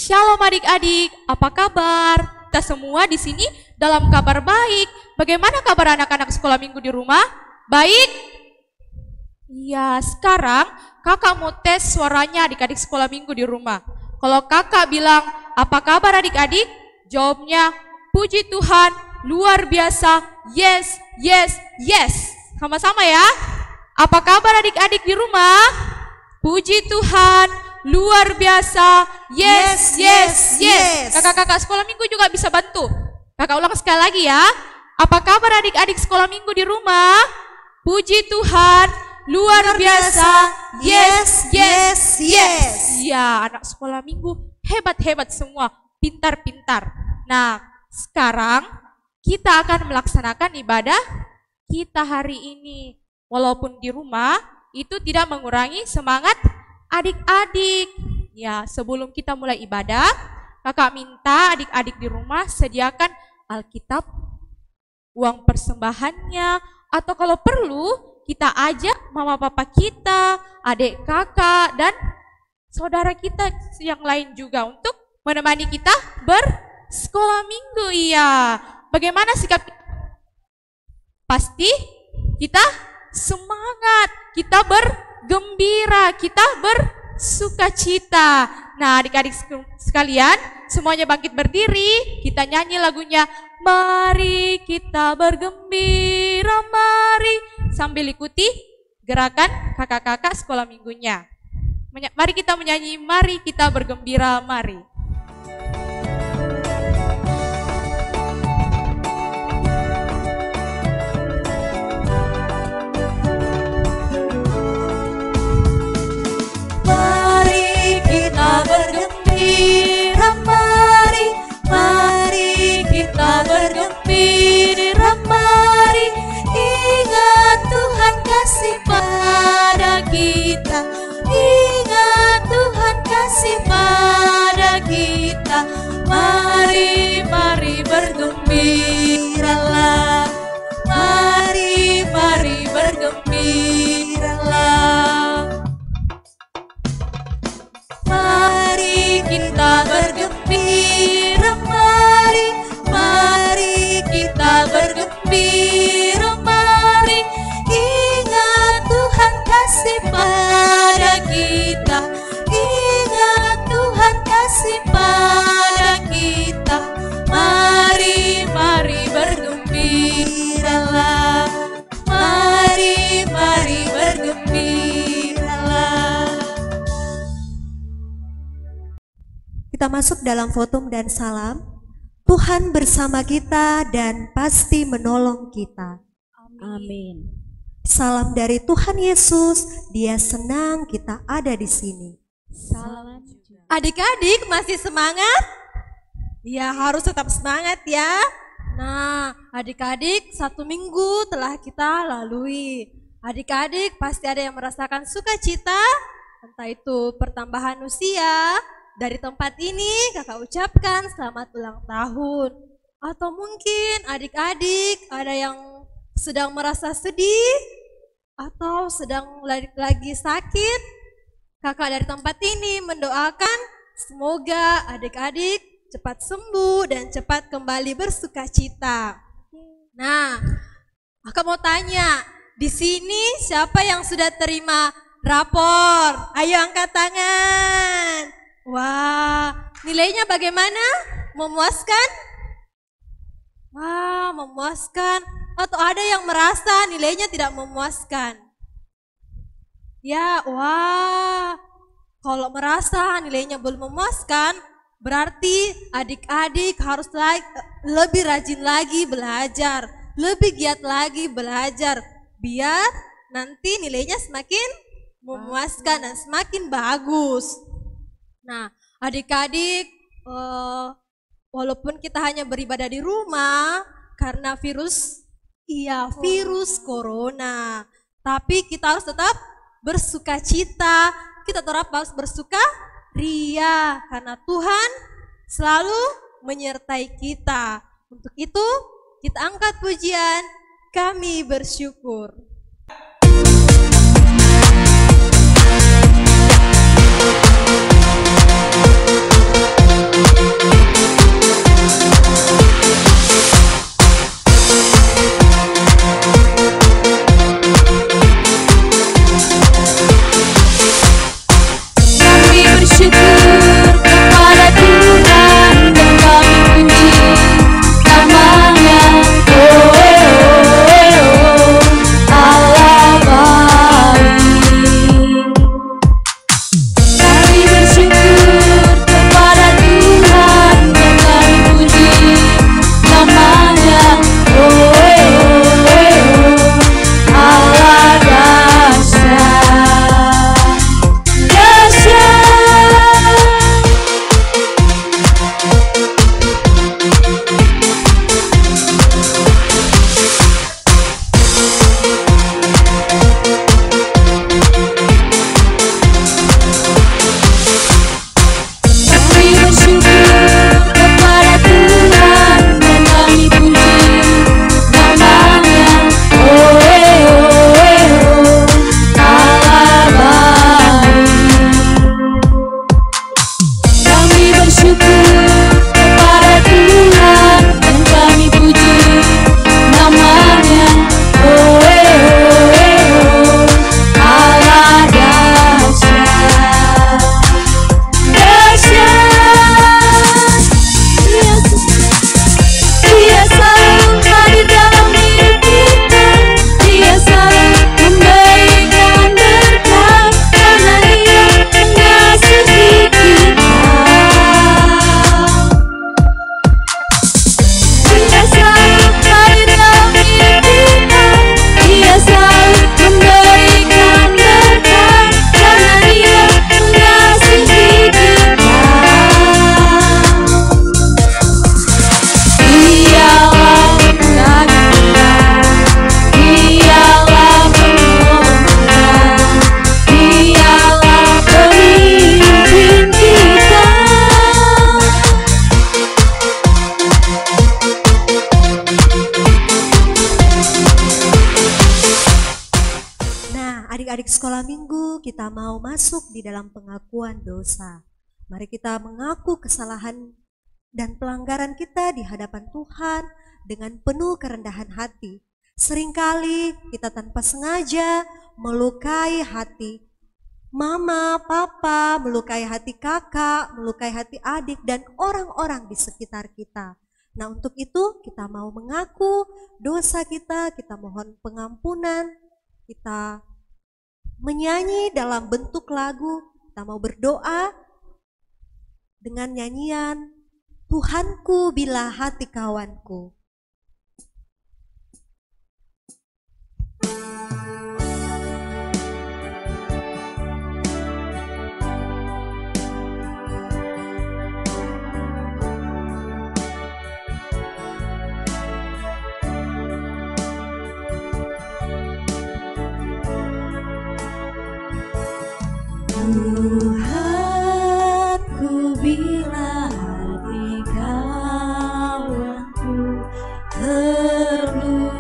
Shalom adik-adik, apa kabar? Kita semua di sini dalam kabar baik. Bagaimana kabar anak-anak sekolah minggu di rumah? Baik? Iya, sekarang kakak mau tes suaranya adik-adik sekolah minggu di rumah. Kalau kakak bilang, apa kabar adik-adik? Jawabnya, puji Tuhan, luar biasa, yes, yes, yes. Sama-sama ya. Apa kabar adik-adik di rumah? Puji Tuhan, luar biasa, yes, yes, yes. Kakak-kakak sekolah minggu juga bisa bantu. Kakak ulang sekali lagi ya. Apa kabar adik-adik sekolah minggu di rumah? Puji Tuhan, luar biasa, yes, yes, yes. Ya, anak sekolah minggu hebat-hebat semua, pintar-pintar. Nah, sekarang kita akan melaksanakan ibadah kita hari ini. Walaupun di rumah, itu tidak mengurangi semangat adik-adik. Ya, sebelum kita mulai ibadah, kakak minta adik-adik di rumah sediakan Alkitab, uang persembahannya, atau kalau perlu kita ajak mama papa kita, adik kakak, dan saudara kita yang lain juga untuk menemani kita bersekolah minggu. Iya, bagaimana sikap kita? Pasti kita semangat, kita bergembira, kita bersukacita. Nah, adik-adik sekalian, semuanya bangkit berdiri, kita nyanyi lagunya Mari Kita Bergembira, Mari, sambil ikuti gerakan kakak-kakak sekolah minggunya. Mari kita menyanyi, mari kita bergembira, mari. Bergembira, mari, mari kita bergembira, mari. Ingat Tuhan kasih pada kita, ingat Tuhan kasih pada kita. Mari, mari bergembiralah, mari, mari bergembiralah. Mari kita bergembira, mari, mari kita bergembira, mari. Ingat Tuhan kasih pada kita, ingat Tuhan kasih pada kita. Mari, mari bergembiralah, mari, mari bergembiralah. Kita masuk dalam fotum dan salam. Tuhan bersama kita dan pasti menolong kita. Amin. Salam dari Tuhan Yesus, Dia senang kita ada di sini. Salam. Adik-adik masih semangat? Ya, harus tetap semangat ya. Nah, adik-adik, 1 minggu telah kita lalui. Adik-adik pasti ada yang merasakan sukacita, entah itu pertambahan usia. Dari tempat ini kakak ucapkan selamat ulang tahun. Atau mungkin adik-adik ada yang sedang merasa sedih atau sedang lagi sakit. Kakak dari tempat ini mendoakan semoga adik-adik cepat sembuh dan cepat kembali bersukacita. Nah, kakak mau tanya, di sini siapa yang sudah terima rapor? Ayo angkat tangan. Wah, nilainya bagaimana? Memuaskan? Wah, memuaskan. Atau ada yang merasa nilainya tidak memuaskan? Ya, wah. Kalau merasa nilainya belum memuaskan, berarti adik-adik harus lebih rajin lagi belajar, lebih giat lagi belajar, biar nanti nilainya semakin memuaskan dan semakin bagus. Nah, adik-adik, walaupun kita hanya beribadah di rumah karena virus corona, tapi kita harus tetap bersukacita, kita tetap harus bersukaria karena Tuhan selalu menyertai kita. Untuk itu, kita angkat pujian, kami bersyukur. sekolah minggu kita mau masuk di dalam pengakuan dosa. Mari kita mengaku kesalahan dan pelanggaran kita di hadapan Tuhan dengan penuh kerendahan hati. Seringkali kita tanpa sengaja melukai hati mama, papa, melukai hati kakak, melukai hati adik, dan orang-orang di sekitar kita. Nah, untuk itu kita mau mengaku dosa kita mohon pengampunan, kita menyanyi dalam bentuk lagu, kita mau berdoa dengan nyanyian Tuhanku bila hati kawanku. Tuhanku bila hati kawanku terluka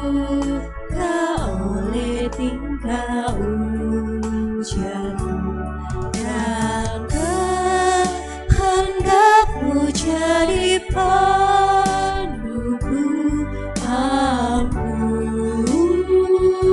oleh tingkah ujarmu dan kehendakmu jadi panduku, ampun bila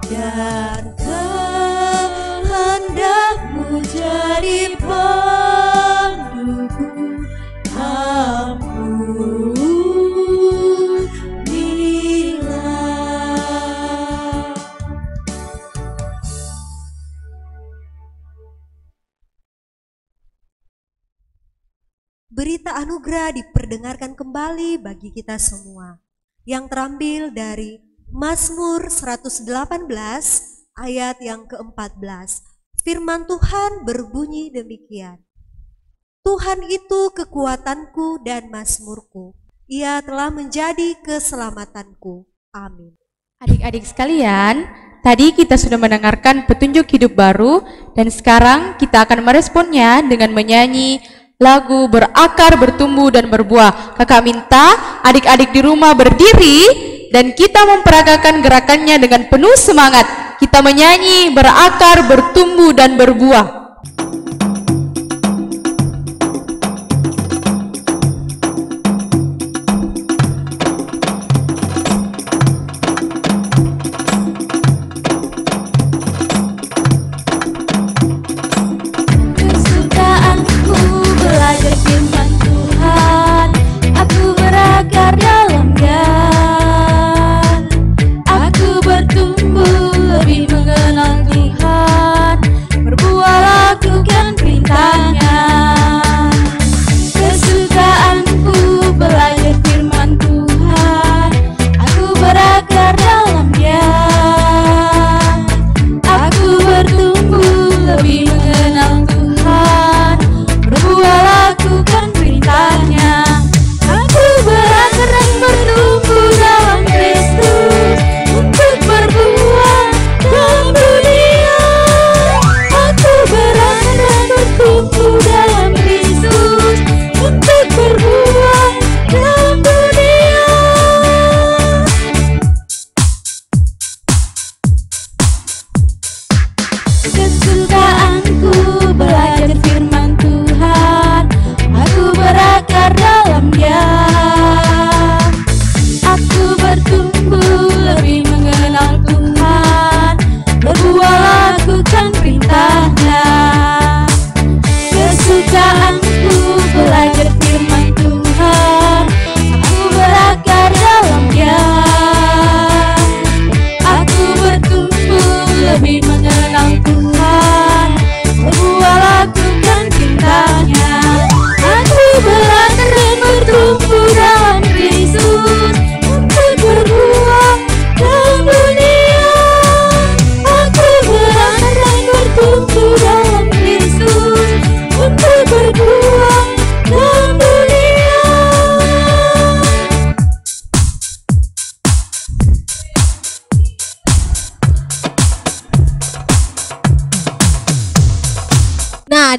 dan kehendakmu jadi panduku, ampun bila. Berita anugerah diperdengarkan kembali bagi kita semua, yang terambil dari Mazmur 118 ayat yang ke-14. Firman Tuhan berbunyi demikian. Tuhan itu kekuatanku dan mazmurku. Ia telah menjadi keselamatanku. Amin. Adik-adik sekalian, tadi kita sudah mendengarkan petunjuk hidup baru dan sekarang kita akan meresponnya dengan menyanyi lagu Berakar, Bertumbuh, dan Berbuah. Kakak minta adik-adik di rumah berdiri dan kita memperagakan gerakannya dengan penuh semangat. Kita menyanyi berakar, bertumbuh, dan berbuah. Kesukaanku belajar firman Tuhan, aku berakar dalamnya. Aku bertumbuh lebih mengenal Tuhan, berbuahlah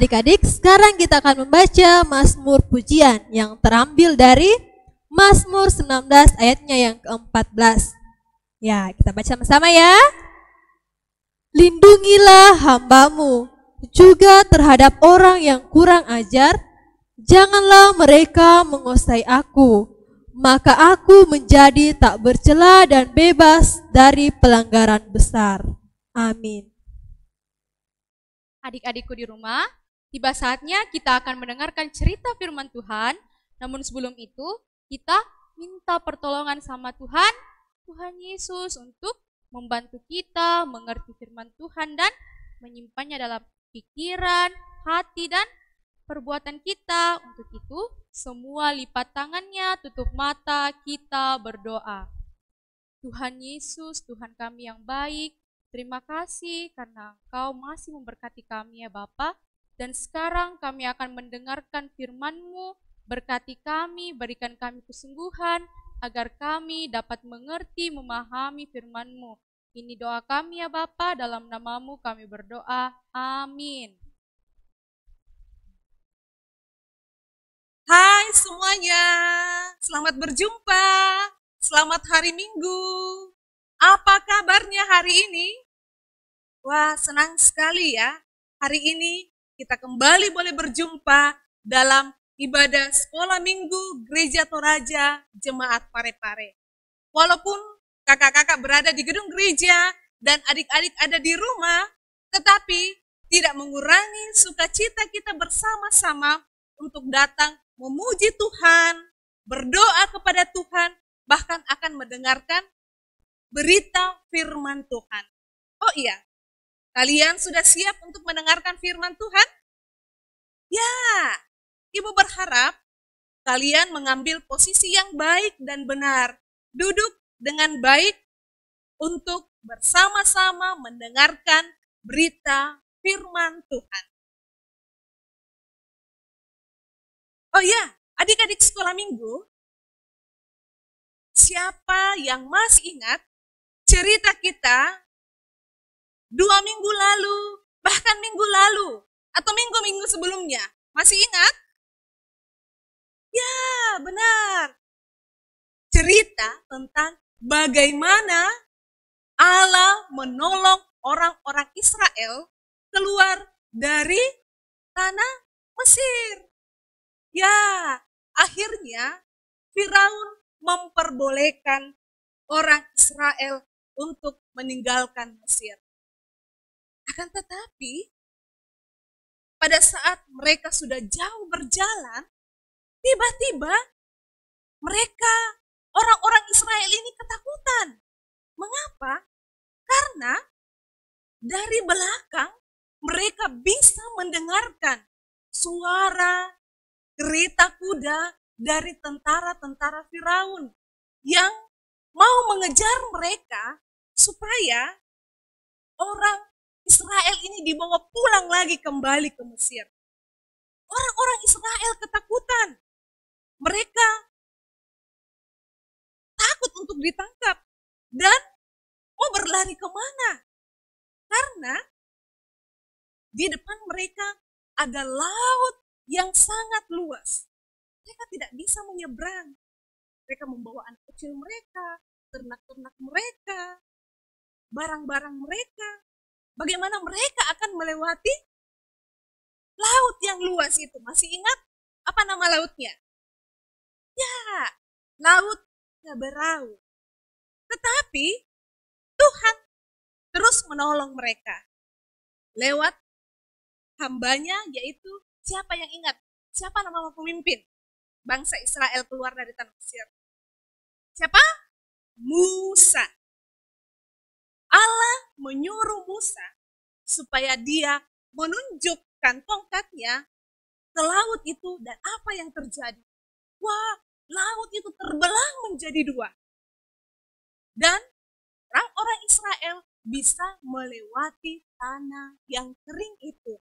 adik-adik, sekarang kita akan membaca Mazmur Pujian yang terambil dari Mazmur 19 ayatnya yang ke-14. Ya, kita baca sama-sama ya. Lindungilah hamba-Mu juga terhadap orang yang kurang ajar. Janganlah mereka menguasai aku, maka aku menjadi tak bercela dan bebas dari pelanggaran besar. Amin. Adik-adikku di rumah, tiba saatnya kita akan mendengarkan cerita firman Tuhan. Namun sebelum itu, kita minta pertolongan sama Tuhan Yesus untuk membantu kita mengerti firman Tuhan dan menyimpannya dalam pikiran, hati, dan perbuatan kita. Untuk itu, semua lipat tangannya, tutup mata, kita berdoa. Tuhan Yesus, Tuhan kami yang baik, terima kasih karena Engkau masih memberkati kami ya Bapa. Dan sekarang kami akan mendengarkan firman-Mu, berkati kami, berikan kami kesungguhan, agar kami dapat mengerti, memahami firman-Mu. Ini doa kami ya Bapa, dalam nama-Mu kami berdoa, amin. Hai semuanya, selamat berjumpa, selamat hari Minggu. Apa kabarnya hari ini? Wah, senang sekali ya. Hari ini kita kembali boleh berjumpa dalam ibadah sekolah minggu Gereja Toraja Jemaat Parepare. Walaupun kakak-kakak berada di gedung gereja dan adik-adik ada di rumah, tetapi tidak mengurangi sukacita kita bersama-sama untuk datang memuji Tuhan, berdoa kepada Tuhan, bahkan akan mendengarkan berita firman Tuhan. Oh iya, kalian sudah siap untuk mendengarkan firman Tuhan? Ya, Ibu berharap kalian mengambil posisi yang baik dan benar, duduk dengan baik untuk bersama-sama mendengarkan berita firman Tuhan. Oh ya, adik-adik sekolah minggu, siapa yang masih ingat cerita kita 2 minggu lalu, bahkan minggu lalu, atau minggu-minggu sebelumnya? Masih ingat? Ya, benar. Cerita tentang bagaimana Allah menolong orang-orang Israel keluar dari tanah Mesir. Ya, akhirnya Firaun memperbolehkan orang Israel untuk meninggalkan Mesir. Akan tetapi, pada saat mereka sudah jauh berjalan, tiba-tiba mereka, orang-orang Israel ini ketakutan. Mengapa? Karena dari belakang mereka bisa mendengarkan suara kereta kuda dari tentara-tentara Firaun yang mau mengejar mereka supaya orang Israel ini dibawa pulang lagi kembali ke Mesir. Orang-orang Israel ketakutan. Mereka takut untuk ditangkap dan mau berlari kemana? Karena di depan mereka ada laut yang sangat luas. Mereka tidak bisa menyeberang. Mereka membawa anak kecil mereka, ternak-ternak mereka, barang-barang mereka. Bagaimana mereka akan melewati laut yang luas itu? Masih ingat apa nama lautnya? Ya, Laut Gaberau. Tetapi Tuhan terus menolong mereka lewat hambanya, yaitu siapa yang ingat? Siapa nama pemimpin bangsa Israel keluar dari tanah Mesir? Siapa? Musa. Allah menyuruh Musa supaya dia menunjukkan tongkatnya ke laut itu, dan apa yang terjadi? Wah, laut itu terbelah menjadi 2. Dan orang-orang Israel bisa melewati tanah yang kering itu.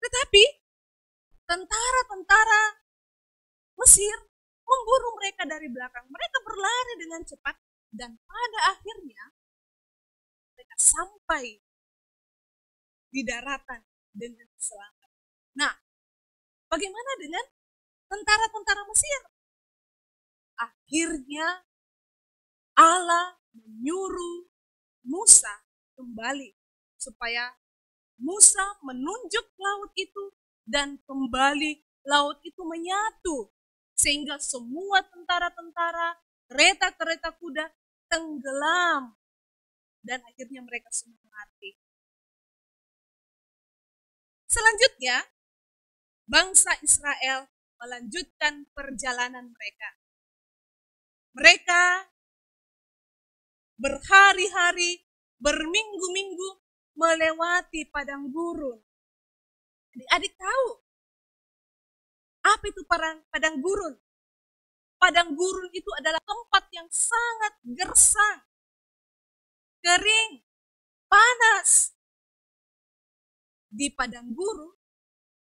Tetapi tentara-tentara Mesir memburu mereka dari belakang. Mereka berlari dengan cepat dan pada akhirnya mereka sampai di daratan dengan selamat. Nah, bagaimana dengan tentara-tentara Mesir? Akhirnya Allah menyuruh Musa kembali supaya Musa menunjuk laut itu dan kembali laut itu menyatu sehingga semua tentara-tentara, kereta-kereta kuda tenggelam dan akhirnya mereka semua mati. Selanjutnya, bangsa Israel melanjutkan perjalanan mereka. Mereka berhari-hari, berminggu-minggu melewati padang gurun. Adik-adik tahu apa itu padang gurun? Padang gurun itu adalah tempat yang sangat gersang, kering, panas. Di padang gurun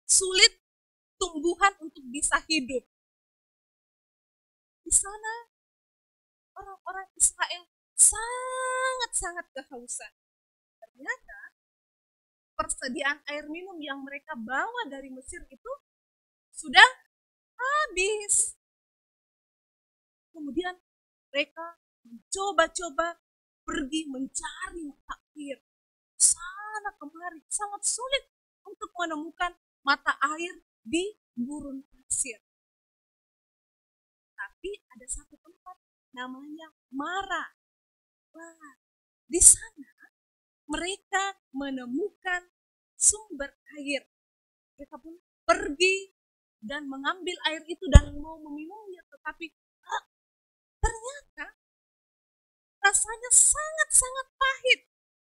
sulit tumbuhan untuk bisa hidup. Di sana orang-orang Israel sangat-sangat kehausan. Ternyata persediaan air minum yang mereka bawa dari Mesir itu sudah habis. Kemudian mereka mencoba-coba pergi mencari mata air. Sana kemari, sangat sulit untuk menemukan mata air di gurun pasir. Tapi ada satu tempat namanya Mara. Wah, di sana mereka menemukan sumber air. Mereka pun pergi dan mengambil air itu dan mau meminumnya, tetapi ternyata rasanya sangat-sangat pahit,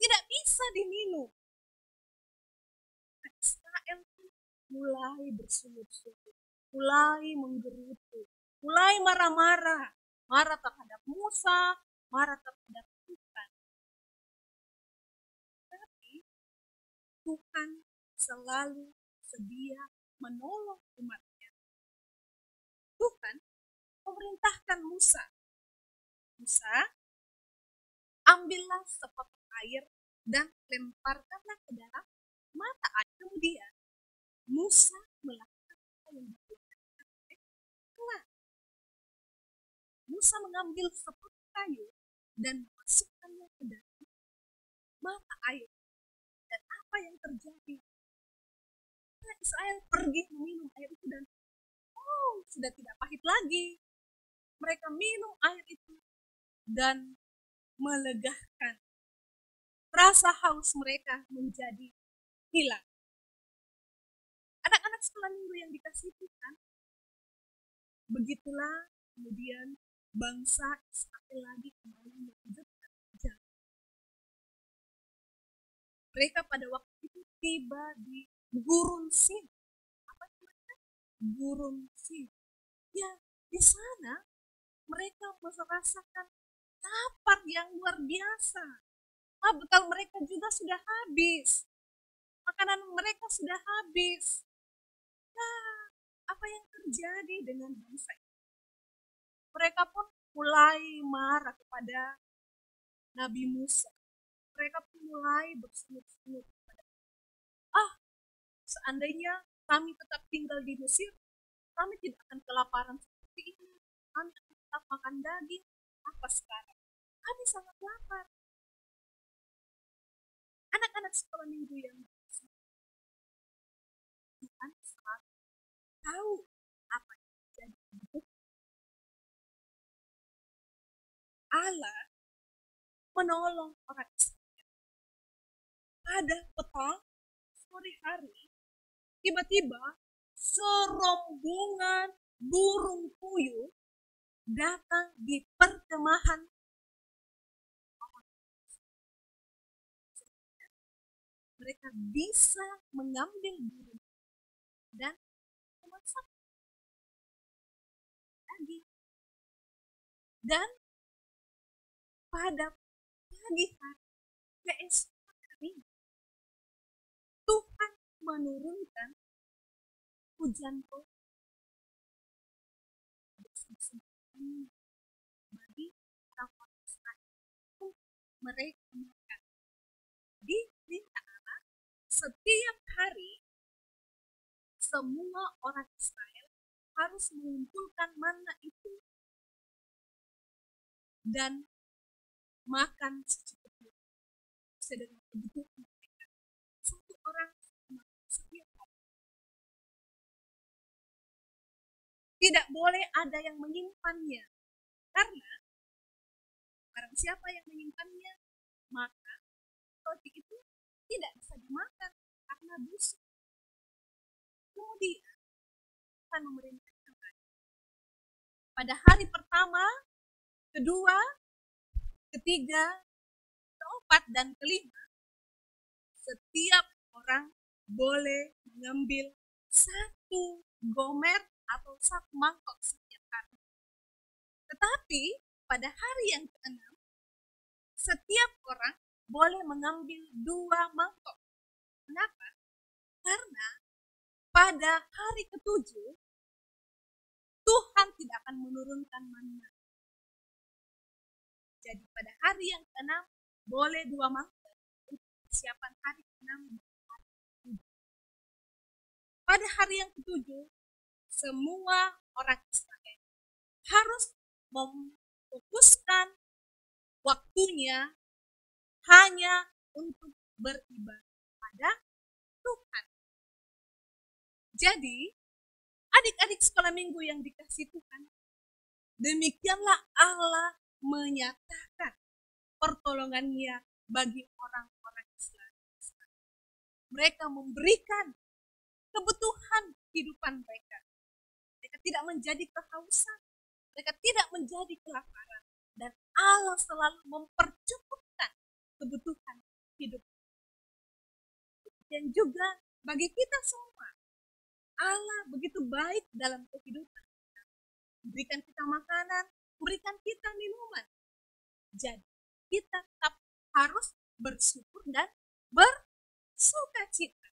tidak bisa diminum. Israel mulai bersungut-sungut, mulai menggerutu, mulai marah-marah, marah terhadap Musa, marah terhadap Tuhan. Tapi Tuhan selalu sedia menolong umatnya. Tuhan memerintahkan Musa, ambillah sepotong air dan lemparkanlah ke dalam mata air. Kemudian Musa melakukan apa yang diperintahkan oleh Tuhan. Musa mengambil sepotong kayu dan memasukkannya ke dalam mata air. Dan apa yang terjadi? Israel pergi meminum air itu dan sudah tidak pahit lagi. Mereka minum air itu dan melegakan. Rasa haus mereka menjadi hilang. Anak-anak sekolah minggu yang dikasihi Tuhan, begitulah kemudian bangsa Israel lagi kembali melanjutkan jalan. Mereka pada waktu itu tiba di Gurun Sin. Apa namanya? Gurun Sin. Ya, di sana mereka merasakan lapar yang luar biasa. Bekal mereka juga sudah habis. Makanan mereka sudah habis. Nah, apa yang terjadi dengan bangsa itu? Mereka pun mulai marah kepada Nabi Musa. Mereka pun mulai bersungut-sungut kepada seandainya kami tetap tinggal di Mesir, kami tidak akan kelaparan seperti ini. Kami akan tetap makan daging. Apa sekarang? Kami sangat lapar. Anak-anak sekolah minggu yang Tuhan selalu tahu apa yang terjadi. Allah menolong orang Israel. Pada petang sore hari, tiba-tiba serombongan burung puyuh datang di perkemahan. Mereka bisa mengambil burung dan memasak lagi. Dan pada pagi hari, keesokan hari, Tuhan menurunkan hujan bagi orang Israel untuk mereka makan. Di Allah setiap hari semua orang Israel harus mengumpulkan manna itu dan makan secukupnya sesuai dengan kebutuhan mereka. Satu orang setiap hari. Tidak boleh ada yang menyimpannya, karena barang siapa yang menyimpannya, maka roti itu tidak bisa dimakan karena busuk. Kemudian Tuhan memerintahkan pada hari pertama, kedua, ketiga, keempat, dan kelima, setiap orang boleh mengambil satu gomer atau satu mangkok setiap hari. Tetapi pada hari yang keenam, setiap orang boleh mengambil 2 mangkok. Kenapa? Karena pada hari ketujuh, Tuhan tidak akan menurunkan manna. Jadi pada hari yang keenam, boleh 2 mangkok untuk persiapan hari keenam. Pada hari yang ketujuh, semua orang Israel harus memfokuskan waktunya hanya untuk beribadah pada Tuhan. Jadi, adik-adik sekolah minggu yang dikasihi Tuhan, demikianlah Allah menyatakan pertolongannya bagi orang-orang Israel. Mereka memberikan kebutuhan kehidupan mereka. Mereka tidak menjadi kehausan, mereka tidak menjadi kelaparan, dan Allah selalu mempercukupkan kebutuhan hidup. Dan juga bagi kita semua, Allah begitu baik dalam kehidupan kita. Memberikan kita makanan, memberikan kita minuman. Jadi kita tetap harus bersyukur dan bersukacita.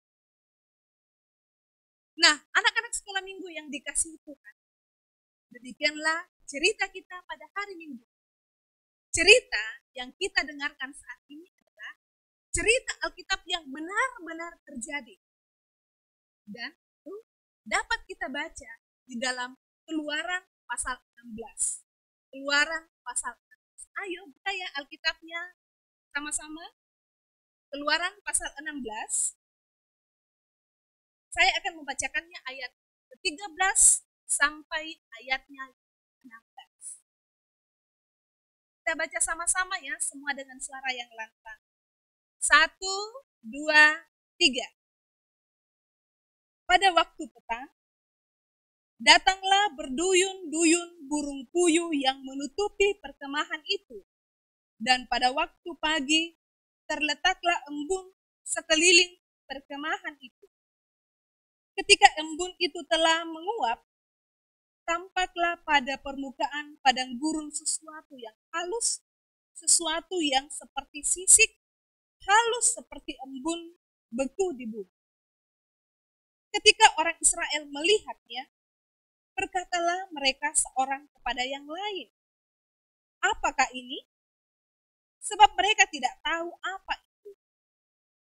Nah, anak-anak sekolah minggu yang dikasihi Tuhan, demikianlah cerita kita pada hari Minggu. Cerita yang kita dengarkan saat ini adalah cerita Alkitab yang benar-benar terjadi. Dan itu dapat kita baca di dalam Keluaran pasal 16. Keluaran pasal 16. Ayo buka ya Alkitabnya sama-sama. Keluaran pasal 16. Saya akan membacakannya ayat ke-13 sampai ayatnya 16. Kita baca sama-sama ya, semua dengan suara yang lantang. 1, 2, 3. Pada waktu petang, datanglah berduyun-duyun burung puyuh yang menutupi perkemahan itu. Dan pada waktu pagi, terletaklah embun sekeliling perkemahan itu. Ketika embun itu telah menguap, tampaklah pada permukaan padang gurun sesuatu yang halus, sesuatu yang seperti sisik, halus seperti embun beku di bumi. Ketika orang Israel melihatnya, berkatalah mereka seorang kepada yang lain, "Apakah ini?" Sebab mereka tidak tahu apa itu.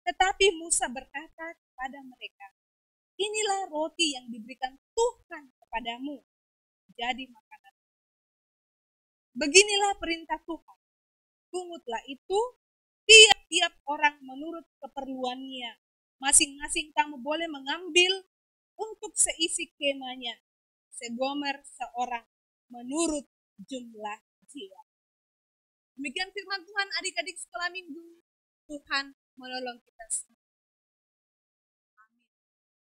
Tetapi Musa berkata kepada mereka, "Inilah roti yang diberikan Tuhan kepadamu, jadi makanan. Beginilah perintah Tuhan, pungutlah itu tiap-tiap orang menurut keperluannya. Masing-masing kamu boleh mengambil untuk seisi kemahnya, segomer seorang menurut jumlah jiwa." Demikian firman Tuhan, adik-adik sekolah minggu. Tuhan menolong kita semua.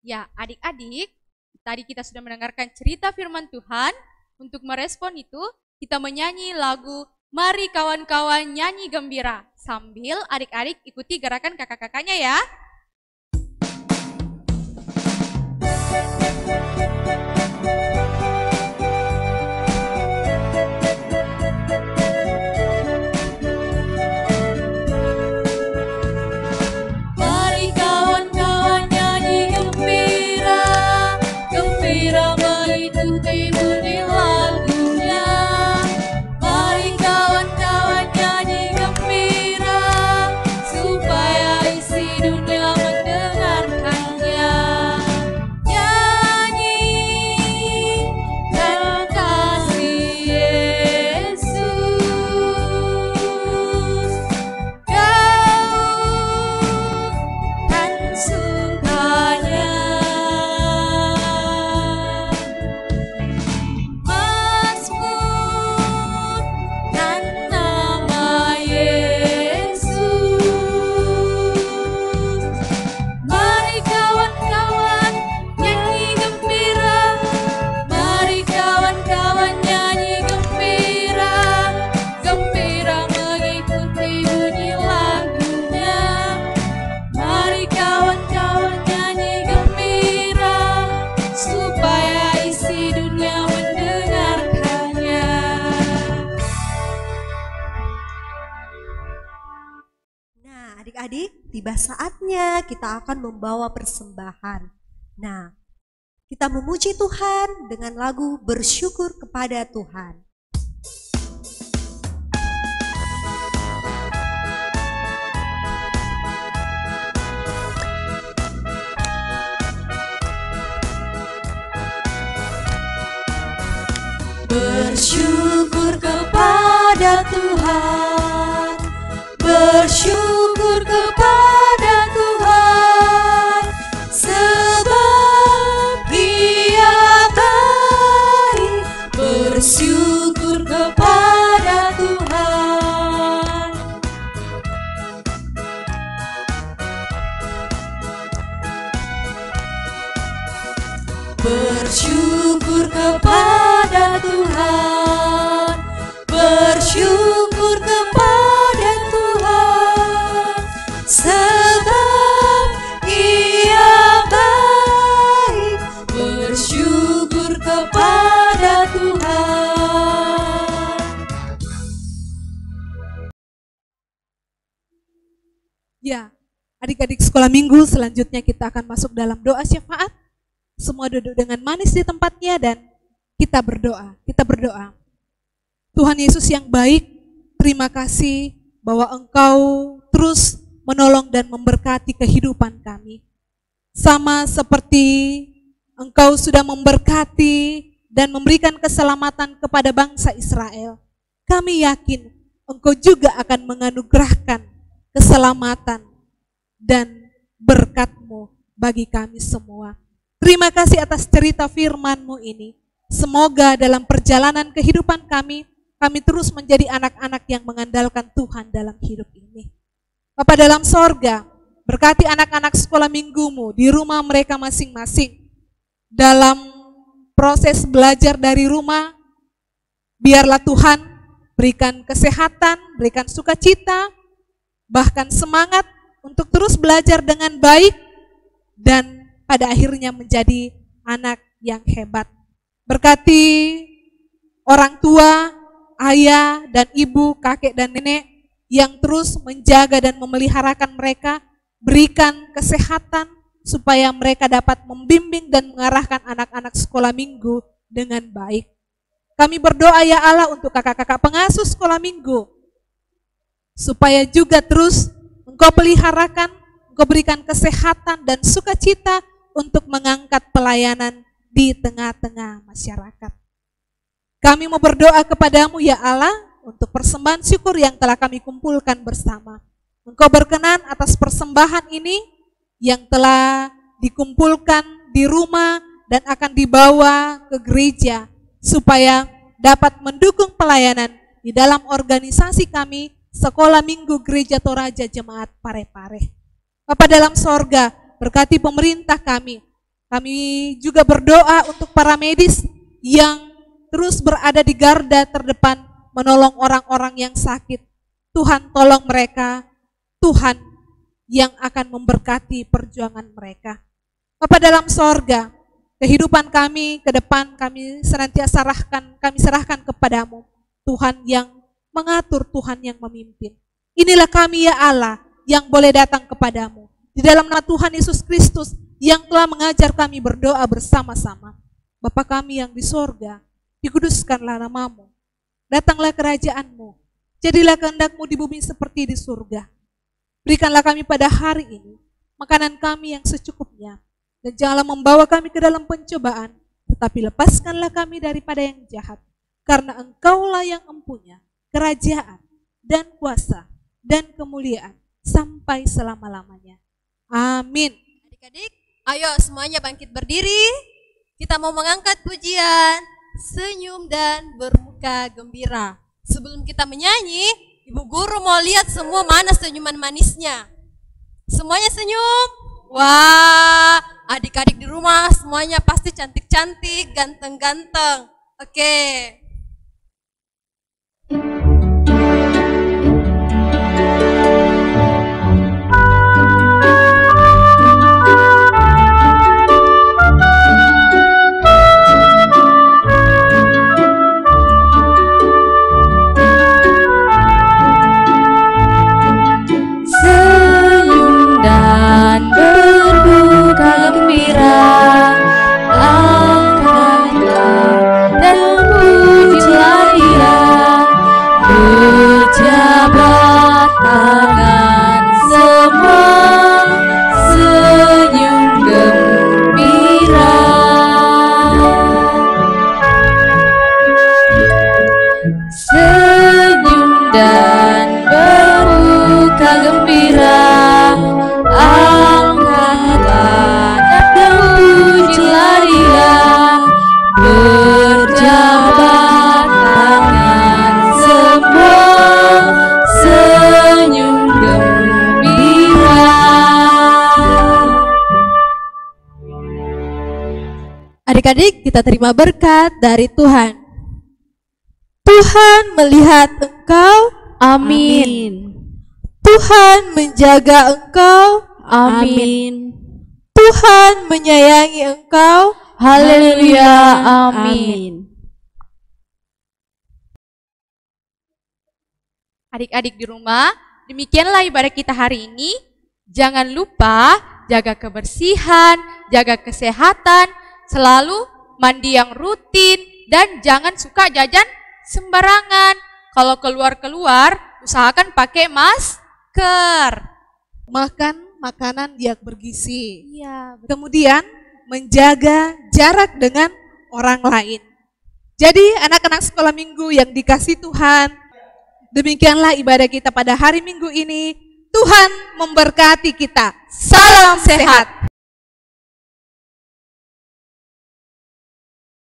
Ya, adik-adik, tadi kita sudah mendengarkan cerita firman Tuhan. Untuk merespon itu, kita menyanyi lagu "Mari Kawan-Kawan Nyanyi Gembira". Sambil adik-adik ikuti gerakan kakak-kakaknya ya. Mari kawan-kawan nyanyi gembira, gembira mengikuti bunyi lagunya. Mari kawan-kawan nyanyi gembira, supaya isi dunia mendengarkannya. adik-adik, tiba saatnya kita akan membawa persembahan. Nah, kita memuji Tuhan dengan lagu bersyukur kepada Tuhan. Bersyukur kepada Tuhan, bersyukur kepada Tuhan, sebab Dia baik. Bersyukur kepada Tuhan. Bersyukur kepada Tuhan, bersyukur kepada Tuhan, sebab Ia baik. Bersyukur kepada Tuhan. Ya, adik-adik sekolah minggu, selanjutnya kita akan masuk dalam doa syafaat. Semua duduk dengan manis di tempatnya dan kita berdoa. Kita berdoa. Tuhan Yesus yang baik, terima kasih bahwa Engkau terus menolong dan memberkati kehidupan kami. Sama seperti Engkau sudah memberkati dan memberikan keselamatan kepada bangsa Israel. Kami yakin Engkau juga akan menganugerahkan keselamatan dan berkat-Mu bagi kami semua. Terima kasih atas cerita firman-Mu ini. Semoga dalam perjalanan kehidupan kami terus menjadi anak-anak yang mengandalkan Tuhan dalam hidup ini. Bapa dalam sorga, berkati anak-anak sekolah minggu-Mu di rumah mereka masing-masing. Dalam proses belajar dari rumah, biarlah Tuhan berikan kesehatan, berikan sukacita, bahkan semangat untuk terus belajar dengan baik dan pada akhirnya menjadi anak yang hebat. Berkati orang tua, ayah dan ibu, kakek dan nenek yang terus menjaga dan memeliharakan mereka, berikan kesehatan supaya mereka dapat membimbing dan mengarahkan anak-anak sekolah minggu dengan baik. Kami berdoa ya Allah untuk kakak-kakak pengasuh sekolah minggu, supaya juga terus Engkau peliharakan, Engkau berikan kesehatan dan sukacita untuk mengangkat pelayanan di tengah-tengah masyarakat. Kami mau berdoa kepadamu ya Allah untuk persembahan syukur yang telah kami kumpulkan bersama. Engkau berkenan atas persembahan ini yang telah dikumpulkan di rumah dan akan dibawa ke gereja supaya dapat mendukung pelayanan di dalam organisasi kami Sekolah Minggu Gereja Toraja Jemaat Pare-Pare. Bapa dalam sorga, berkati pemerintah kami. Kami juga berdoa untuk para medis yang terus berada di garda terdepan menolong orang-orang yang sakit. Tuhan tolong mereka, Tuhan yang akan memberkati perjuangan mereka. Bapa dalam sorga, kehidupan kami ke depan kami senantiasa serahkan kepadamu. Tuhan yang mengatur, Tuhan yang memimpin. Inilah kami ya Allah yang boleh datang kepadamu. Di dalam nama Tuhan Yesus Kristus yang telah mengajar kami berdoa bersama-sama. Bapa kami yang di sorga, dikuduskanlah namamu. Datanglah kerajaan-Mu. Jadilah kehendak-Mu di bumi seperti di surga. Berikanlah kami pada hari ini makanan kami yang secukupnya. Dan janganlah membawa kami ke dalam pencobaan, tetapi lepaskanlah kami daripada yang jahat. Karena Engkaulah yang empunya kerajaan dan kuasa dan kemuliaan sampai selama-lamanya. Amin. Adik-adik, ayo semuanya bangkit berdiri. Kita mau mengangkat pujian, senyum dan bermuka gembira. Sebelum kita menyanyi, Ibu Guru mau lihat semua mana senyuman manisnya. Semuanya senyum. Wah, adik-adik di rumah semuanya pasti cantik-cantik, ganteng-ganteng. Oke. Senyum kita terima berkat dari Tuhan. Tuhan melihat engkau, Amin. Tuhan menjaga engkau, Amin. Tuhan menyayangi engkau. Haleluya. Amin. Adik-adik di rumah, demikianlah ibadah kita hari ini. Jangan lupa jaga kebersihan, jaga kesehatan, selalu mandi yang rutin, dan jangan suka jajan sembarangan. Kalau keluar-keluar, usahakan pakai masker. Makan makanan yang bergizi. Iya, Kemudian menjaga jarak dengan orang lain. Jadi anak-anak sekolah minggu yang dikasih Tuhan, demikianlah ibadah kita pada hari Minggu ini. Tuhan memberkati kita. Salam sehat.